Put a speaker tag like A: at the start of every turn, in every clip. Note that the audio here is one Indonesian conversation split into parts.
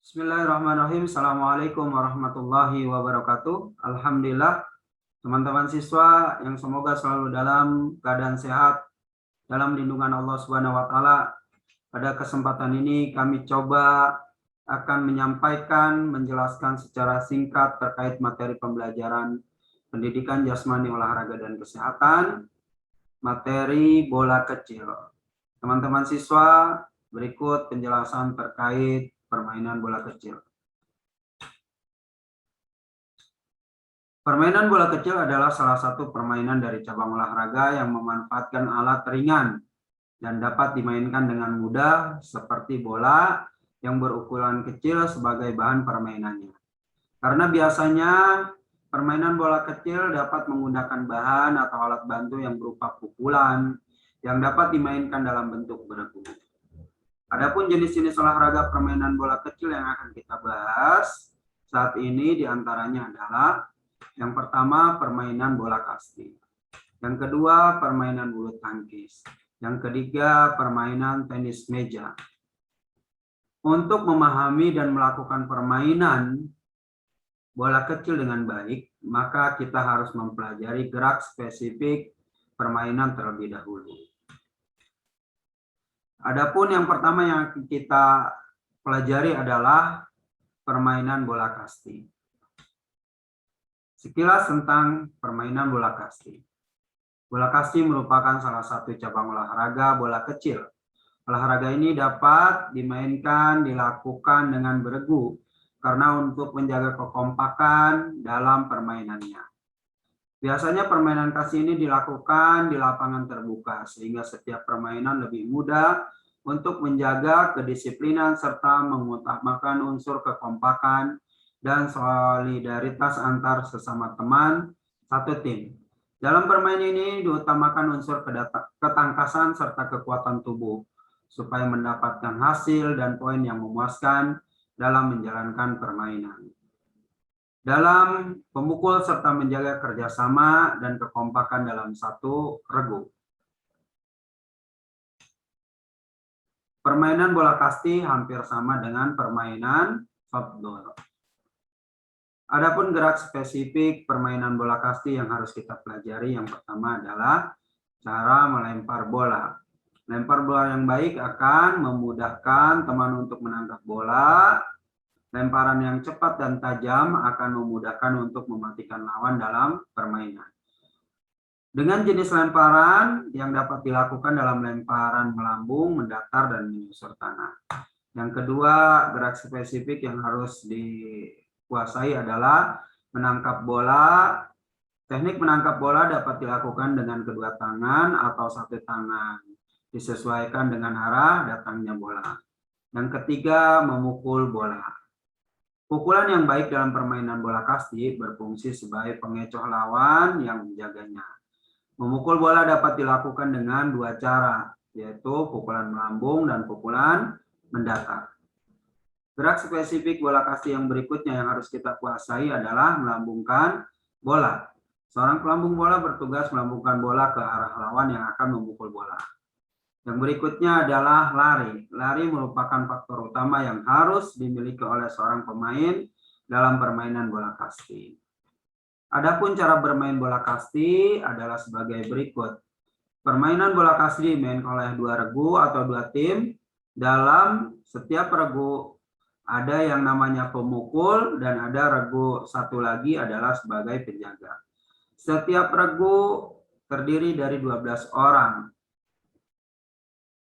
A: Bismillahirrahmanirrahim. Assalamualaikum warahmatullahi wabarakatuh. Alhamdulillah, teman-teman siswa yang semoga selalu dalam keadaan sehat, dalam lindungan Allah Subhanahu wa Ta'ala. Pada kesempatan ini kami coba akan menyampaikan, menjelaskan secara singkat terkait materi pembelajaran pendidikan jasmani, olahraga, dan kesehatan, materi bola kecil. Teman-teman siswa, berikut penjelasan terkait permainan bola kecil. Permainan bola kecil adalah salah satu permainan dari cabang olahraga yang memanfaatkan alat ringan dan dapat dimainkan dengan mudah seperti bola yang berukuran kecil sebagai bahan permainannya. Karena biasanya permainan bola kecil dapat menggunakan bahan atau alat bantu yang berupa pukulan yang dapat dimainkan dalam bentuk beregu. Adapun jenis-jenis olahraga permainan bola kecil yang akan kita bahas saat ini diantaranya adalah yang pertama permainan bola kasti, yang kedua permainan bulu tangkis, yang ketiga permainan tenis meja. Untuk memahami dan melakukan permainan bola kecil dengan baik, maka kita harus mempelajari gerak spesifik permainan terlebih dahulu. Adapun yang pertama yang kita pelajari adalah permainan bola kasti. Sekilas tentang permainan bola kasti. Bola kasti merupakan salah satu cabang olahraga bola kecil. Olahraga ini dapat dimainkan, dilakukan dengan beregu karena untuk menjaga kekompakan dalam permainannya. Biasanya permainan kasti ini dilakukan di lapangan terbuka sehingga setiap permainan lebih mudah untuk menjaga kedisiplinan serta mengutamakan unsur kekompakan dan solidaritas antar sesama teman satu tim. Dalam permainan ini diutamakan unsur ketangkasan serta kekuatan tubuh supaya mendapatkan hasil dan poin yang memuaskan dalam menjalankan permainan. Dalam memukul serta menjaga kerjasama dan kekompakan dalam satu regu. Permainan bola kasti hampir sama dengan permainan softball. Adapun gerak spesifik permainan bola kasti yang harus kita pelajari yang pertama adalah cara melempar bola. Lempar bola yang baik akan memudahkan teman untuk menangkap bola. Lemparan yang cepat dan tajam akan memudahkan untuk mematikan lawan dalam permainan. Dengan jenis lemparan yang dapat dilakukan dalam lemparan melambung, mendatar, dan menyusur tanah. Yang kedua, gerak spesifik yang harus dikuasai adalah menangkap bola. Teknik menangkap bola dapat dilakukan dengan kedua tangan atau satu tangan, disesuaikan dengan arah datangnya bola. Yang ketiga, memukul bola. Pukulan yang baik dalam permainan bola kasti berfungsi sebagai pengecoh lawan yang menjaganya. Memukul bola dapat dilakukan dengan dua cara, yaitu pukulan melambung dan pukulan mendatar. Gerak spesifik bola kasti yang berikutnya yang harus kita kuasai adalah melambungkan bola. Seorang pelambung bola bertugas melambungkan bola ke arah lawan yang akan memukul bola. Yang berikutnya adalah lari. Lari merupakan faktor utama yang harus dimiliki oleh seorang pemain dalam permainan bola kasti. Adapun cara bermain bola kasti adalah sebagai berikut. Permainan bola kasti dimainkan oleh dua regu atau dua tim. Dalam setiap regu ada yang namanya pemukul dan ada regu satu lagi adalah sebagai penjaga. Setiap regu terdiri dari 12 orang.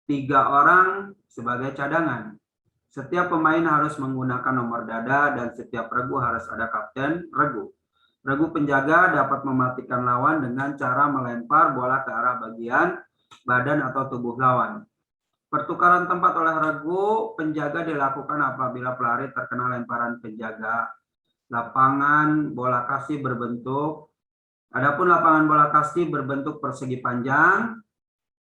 A: 3 orang sebagai cadangan. Setiap pemain harus menggunakan nomor dada dan setiap regu harus ada kapten regu. Regu penjaga dapat mematikan lawan dengan cara melempar bola ke arah bagian badan atau tubuh lawan. Pertukaran tempat oleh regu penjaga dilakukan apabila pelari terkena lemparan penjaga. Lapangan bola kasti berbentuk, adapun lapangan bola kasti berbentuk persegi panjang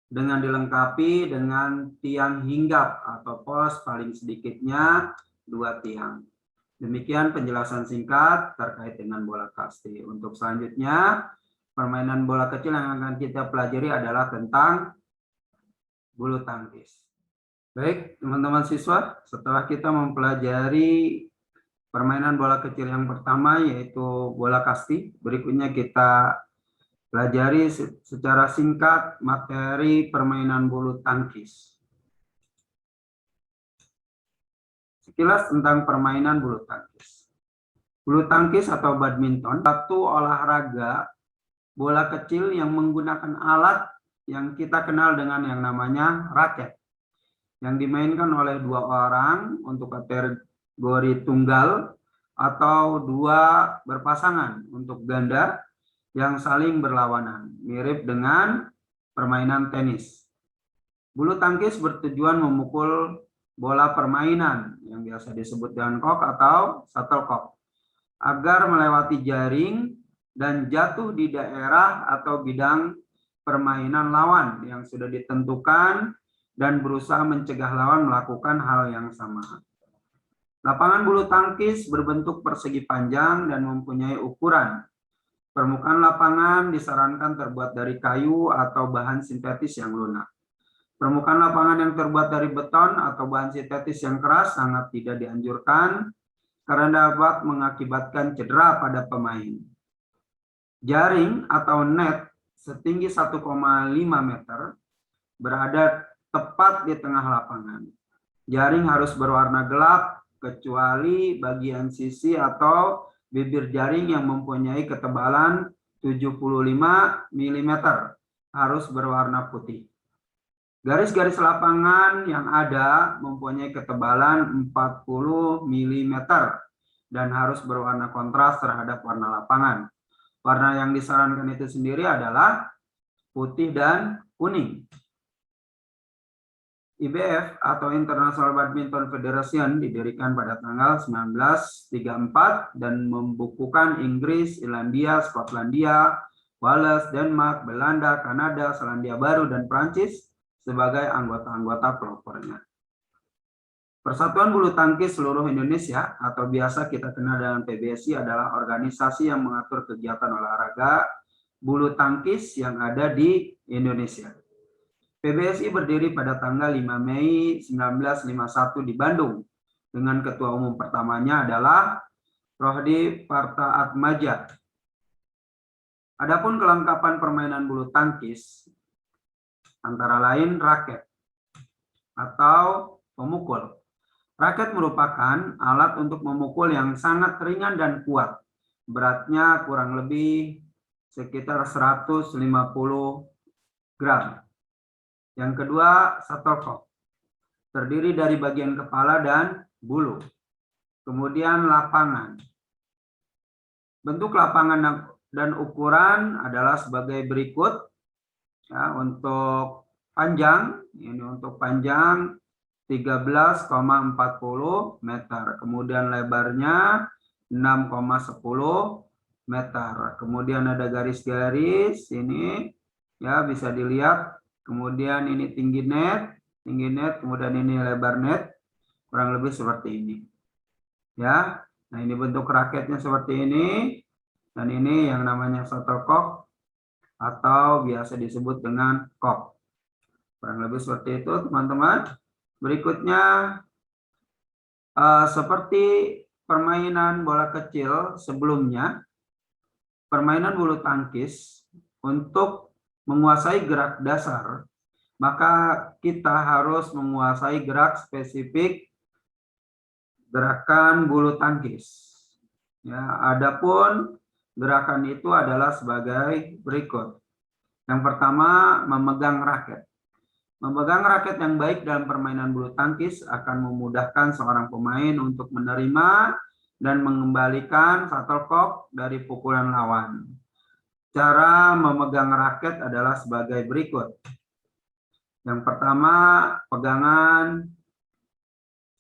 A: dengan dilengkapi dengan tiang hinggap atau pos paling sedikitnya 2 tiang. Demikian penjelasan singkat terkait dengan bola kasti. Untuk selanjutnya, permainan bola kecil yang akan kita pelajari adalah tentang bulu tangkis. Baik, teman-teman siswa, setelah kita mempelajari permainan bola kecil yang pertama yaitu bola kasti, berikutnya kita pelajari secara singkat materi permainan bulu tangkis. Sekilas tentang permainan bulu tangkis. Bulu tangkis atau badminton, satu olahraga bola kecil yang menggunakan alat yang kita kenal dengan yang namanya raket, yang dimainkan oleh dua orang untuk kategori tunggal atau dua berpasangan untuk ganda yang saling berlawanan, mirip dengan permainan tenis. Bulu tangkis bertujuan memukul bola permainan yang biasa disebut dengan kok atau shuttlecock agar melewati jaring dan jatuh di daerah atau bidang permainan lawan yang sudah ditentukan dan berusaha mencegah lawan melakukan hal yang sama. Lapangan bulu tangkis berbentuk persegi panjang dan mempunyai ukuran. Permukaan lapangan disarankan terbuat dari kayu atau bahan sintetis yang lunak. Permukaan lapangan yang terbuat dari beton atau bahan sintetis yang keras sangat tidak dianjurkan karena dapat mengakibatkan cedera pada pemain. Jaring atau net setinggi 1,5 meter berada tepat di tengah lapangan. Jaring harus berwarna gelap kecuali bagian sisi atau bibir jaring yang mempunyai ketebalan 75 mm harus berwarna putih. Garis-garis lapangan yang ada mempunyai ketebalan 40 mm dan harus berwarna kontras terhadap warna lapangan. Warna yang disarankan itu sendiri adalah putih dan kuning. IBF atau International Badminton Federation didirikan pada tanggal 1934 dan membukukan Inggris, Irlandia, Skotlandia, Wales, Denmark, Belanda, Kanada, Selandia Baru, dan Prancis sebagai anggota-anggota pelopornya. Persatuan Bulu Tangkis Seluruh Indonesia atau biasa kita kenal dengan PBSI adalah organisasi yang mengatur kegiatan olahraga bulu tangkis yang ada di Indonesia. PBSI berdiri pada tanggal 5 Mei 1951 di Bandung dengan ketua umum pertamanya adalah Rohdi Partaatmadja. Adapun kelengkapan permainan bulu tangkis antara lain raket atau pemukul. Raket merupakan alat untuk memukul yang sangat ringan dan kuat. Beratnya kurang lebih sekitar 150 gram. Yang kedua, shuttlecock. Terdiri dari bagian kepala dan bulu. Kemudian lapangan. Bentuk lapangan dan ukuran adalah sebagai berikut. Ya, untuk panjang, ini untuk panjang 13,40 meter. Kemudian lebarnya 6,10 meter. Kemudian ada garis-garis ini ya bisa dilihat. Kemudian ini tinggi net, kemudian ini lebar net, kurang lebih seperti ini. Ya. Nah, ini bentuk raketnya seperti ini dan ini yang namanya shuttlecock atau biasa disebut dengan kok. Kurang lebih seperti itu, teman-teman. Berikutnya seperti permainan bola kecil sebelumnya, permainan bulu tangkis untuk menguasai gerak dasar, maka kita harus menguasai gerak spesifik gerakan bulu tangkis. Ya, adapun gerakan itu adalah sebagai berikut. Yang pertama, memegang raket. Memegang raket yang baik dalam permainan bulu tangkis akan memudahkan seorang pemain untuk menerima dan mengembalikan shuttlecock dari pukulan lawan. Cara memegang raket adalah sebagai berikut. Yang pertama, pegangan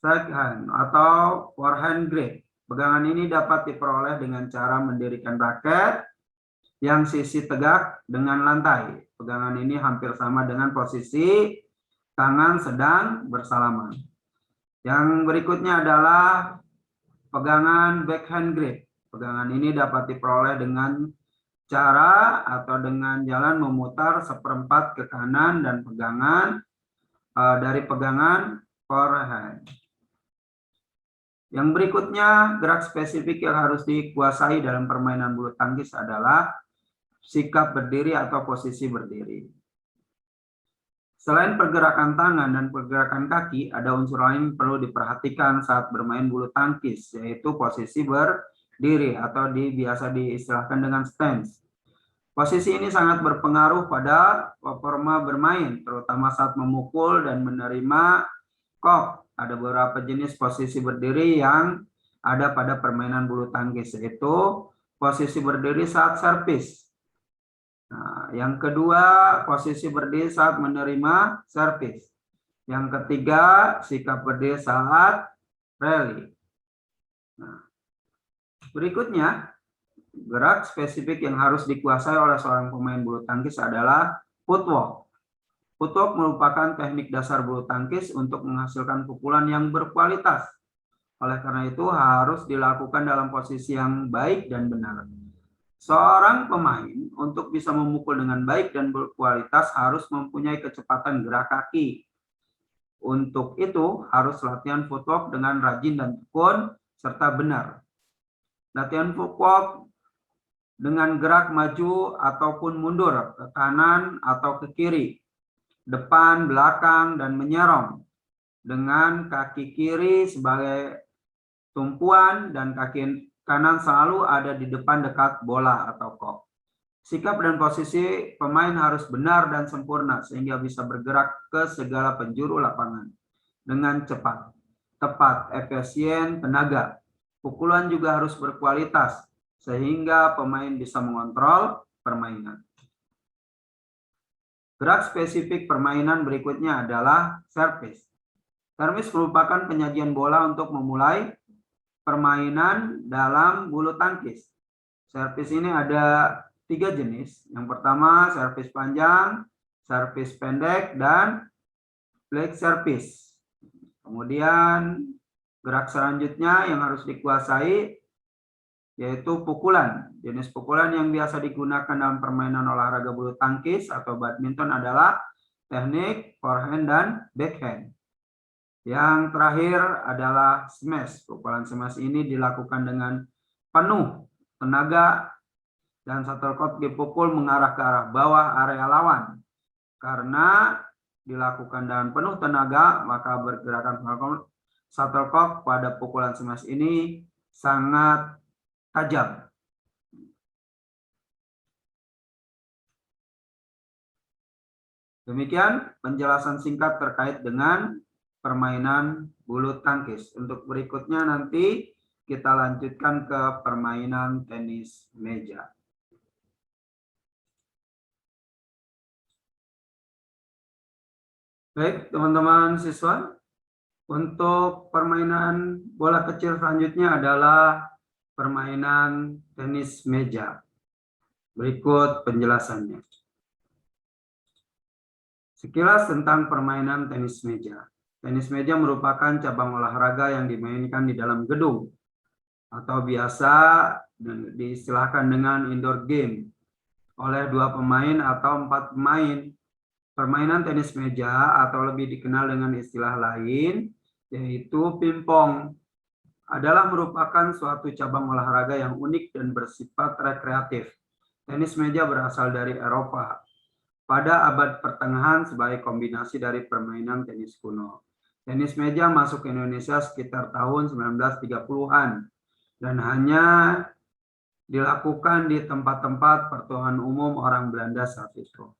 A: shake hand atau forehand grip. Pegangan ini dapat diperoleh dengan cara mendirikan raket yang sisi tegak dengan lantai. Pegangan ini hampir sama dengan posisi tangan sedang bersalaman. Yang berikutnya adalah pegangan backhand grip. Pegangan ini dapat diperoleh dengan cara atau dengan jalan memutar seperempat ke kanan dan pegangan dari pegangan forehand. Yang berikutnya, gerak spesifik yang harus dikuasai dalam permainan bulu tangkis adalah sikap berdiri atau posisi berdiri. Selain pergerakan tangan dan pergerakan kaki, ada unsur lain yang perlu diperhatikan saat bermain bulu tangkis, yaitu posisi berdiri atau biasa diistilahkan dengan stance. Posisi ini sangat berpengaruh pada performa bermain, terutama saat memukul dan menerima kok. Ada beberapa jenis posisi berdiri yang ada pada permainan bulu tangkis, yaitu posisi berdiri saat servis. Nah, yang kedua, posisi berdiri saat menerima servis. Yang ketiga, sikap berdiri saat rally. Nah, berikutnya, gerak spesifik yang harus dikuasai oleh seorang pemain bulu tangkis adalah footwork. Footwork merupakan teknik dasar bulu tangkis untuk menghasilkan pukulan yang berkualitas. Oleh karena itu harus dilakukan dalam posisi yang baik dan benar. Seorang pemain untuk bisa memukul dengan baik dan berkualitas harus mempunyai kecepatan gerak kaki. Untuk itu harus latihan footwork dengan rajin dan tekun serta benar. Latihan footwork dengan gerak maju ataupun mundur ke kanan atau ke kiri, depan, belakang, dan menyerong dengan kaki kiri sebagai tumpuan dan kaki kanan selalu ada di depan dekat bola atau kok. Sikap dan posisi pemain harus benar dan sempurna sehingga bisa bergerak ke segala penjuru lapangan dengan cepat, tepat, efisien, tenaga. Pukulan juga harus berkualitas sehingga pemain bisa mengontrol permainan. Gerak spesifik permainan berikutnya adalah servis. Servis merupakan penyajian bola untuk memulai permainan dalam bulu tangkis. Servis ini ada 3 jenis. Yang pertama, servis panjang, servis pendek, dan flick service. Kemudian gerak selanjutnya yang harus dikuasai yaitu pukulan. Jenis pukulan yang biasa digunakan dalam permainan olahraga bulu tangkis atau badminton adalah teknik forehand dan backhand. Yang terakhir adalah smash. Pukulan smash ini dilakukan dengan penuh tenaga dan shuttlecock dipukul mengarah ke arah bawah area lawan. Karena dilakukan dengan penuh tenaga, maka bergerakan shuttlecock pada pukulan smash ini sangat tajam. Demikian penjelasan singkat terkait dengan permainan bulu tangkis. Untuk berikutnya nanti kita lanjutkan ke permainan tenis meja. Baik, teman-teman siswa, untuk permainan bola kecil selanjutnya adalah permainan tenis meja. Berikut penjelasannya. Sekilas tentang permainan tenis meja. Tenis meja merupakan cabang olahraga yang dimainkan di dalam gedung atau biasa diistilahkan dengan indoor game oleh 2 pemain atau 4 pemain. Permainan tenis meja atau lebih dikenal dengan istilah lain yaitu pingpong adalah merupakan suatu cabang olahraga yang unik dan bersifat rekreatif. Tenis meja berasal dari Eropa pada abad pertengahan sebagai kombinasi dari permainan tenis kuno. Tenis meja masuk ke Indonesia sekitar tahun 1930-an dan hanya dilakukan di tempat-tempat pertemuan umum orang Belanda saat itu.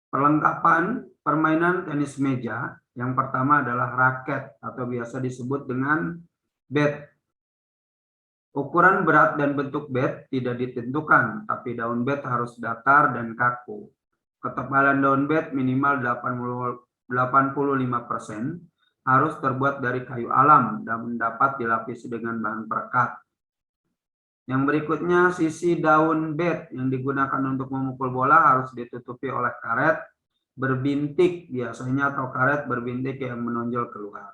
A: Perlengkapan permainan tenis meja yang pertama adalah raket atau biasa disebut dengan bat. Ukuran berat dan bentuk bat tidak ditentukan, tapi daun bat harus datar dan kaku. Ketebalan daun bat minimal 85%, harus terbuat dari kayu alam dan dapat dilapisi dengan bahan perekat. Yang berikutnya, sisi daun bat yang digunakan untuk memukul bola harus ditutupi oleh karet berbintik biasanya atau karet berbintik yang menonjol keluar.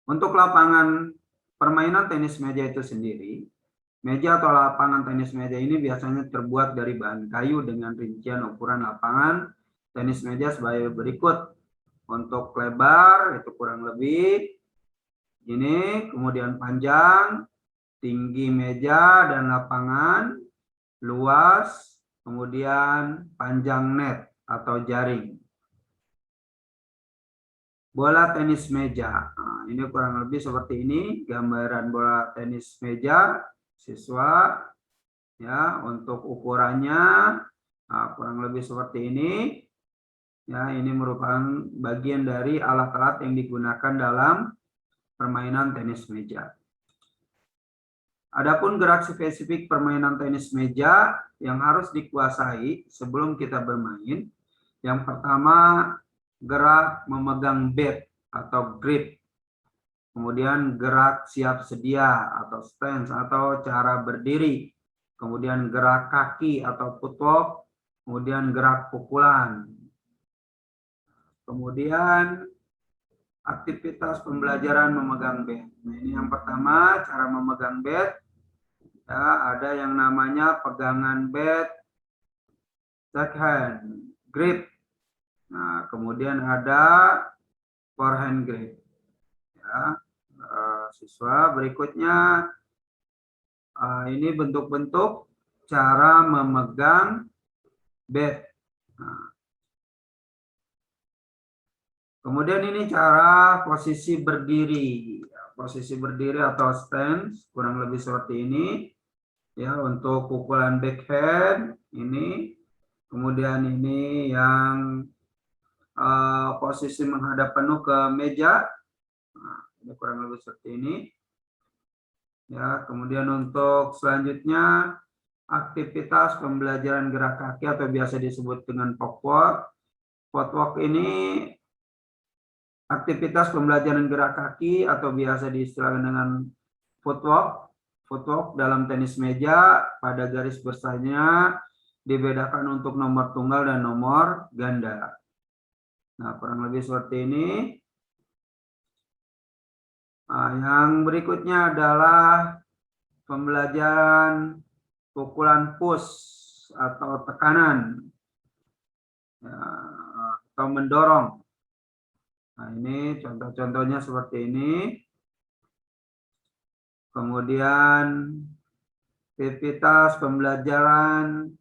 A: Untuk lapangan permainan tenis meja itu sendiri, meja atau lapangan tenis meja ini biasanya terbuat dari bahan kayu dengan rincian ukuran lapangan tenis meja sebagai berikut. Untuk lebar itu kurang lebih ini, kemudian panjang, tinggi meja dan lapangan, luas, kemudian panjang net atau jaring. Bola tenis meja. Nah, ini kurang lebih seperti ini gambaran bola tenis meja siswa. Ya, untuk ukurannya kurang lebih seperti ini. Ya, ini merupakan bagian dari alat-alat yang digunakan dalam permainan tenis meja. Adapun gerak spesifik permainan tenis meja yang harus dikuasai sebelum kita bermain. Yang pertama, gerak memegang bat atau grip. Kemudian gerak siap sedia atau stance atau cara berdiri. Kemudian gerak kaki atau footwork. Kemudian gerak pukulan. Kemudian aktivitas pembelajaran memegang bat. Nah, ini yang pertama, cara memegang bat. Ya, ada yang namanya pegangan bat, backhand, grip. Nah, kemudian ada forehand grip. Ya, siswa berikutnya, ini bentuk-bentuk cara memegang bat. Nah, kemudian ini cara posisi berdiri. Posisi berdiri atau stance kurang lebih seperti ini. Ya, untuk pukulan backhand ini. Kemudian ini yang posisi menghadap penuh ke meja. Nah, ini kurang lebih seperti ini. Ya, kemudian untuk selanjutnya aktivitas pembelajaran gerak kaki atau biasa disebut dengan footwork. Footwork ini aktivitas pembelajaran gerak kaki atau biasa diistilahkan dengan footwork. Footwork dalam tenis meja pada garis besarnya dibedakan untuk nomor tunggal dan nomor ganda. Nah, kurang lebih seperti ini. Nah, yang berikutnya adalah pembelajaran pukulan push atau tekanan, ya, atau mendorong. Nah, ini contoh-contohnya seperti ini. Kemudian aktivitas pembelajaran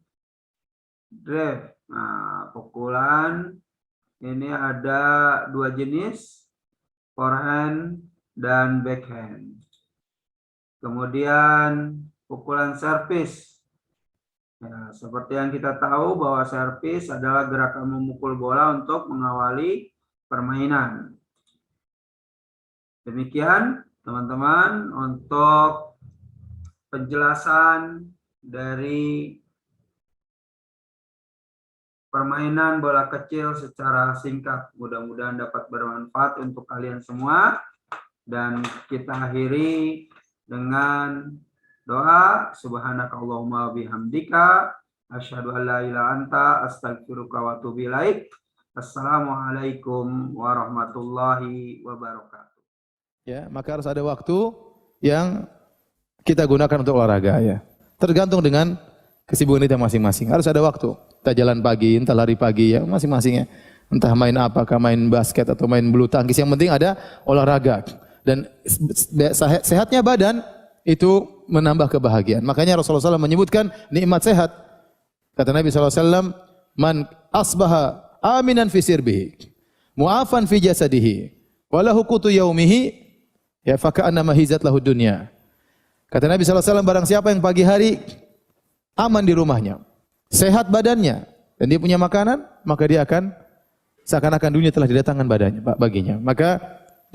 A: drive. Nah, pukulan ini ada dua jenis, forehand dan backhand. Kemudian pukulan servis. Ya, seperti yang kita tahu bahwa servis adalah gerakan memukul bola untuk mengawali permainan. Demikian teman-teman untuk penjelasan dari permainan bola kecil secara singkat. Mudah-mudahan dapat bermanfaat untuk kalian semua. Dan kita akhiri dengan doa. Subhanakallahumma bihamdika asyhadu an la ilaha anta astaghfiruka wa atubu ilaik. Assalamualaikum warahmatullahi wabarakatuh.
B: Ya, maka harus ada waktu yang kita gunakan untuk olahraga ya. Tergantung dengan kesibukan kita masing-masing. Harus ada waktu. Kita jalan pagi, entah lari pagi ya, masing-masing ya. Entah main apakah main basket atau main bulu tangkis, yang penting ada olahraga. Dan sehatnya badan itu menambah kebahagiaan. Makanya Rasulullah SAW menyebutkan nikmat sehat. Kata Nabi SAW, man asbaha aminan fi sirbihi, mu'afan fi jasadihi, walahu qutu yaumihi, ya faka'annama hizat lahu dunya. Kata Nabi SAW, barang siapa yang pagi hari aman di rumahnya, sehat badannya, dan dia punya makanan, maka dia akan seakan-akan dunia telah didatangkan baginya. Maka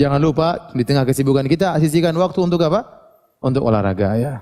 B: jangan lupa di tengah kesibukan kita, sisihkan waktu untuk apa? Untuk olahraga ya.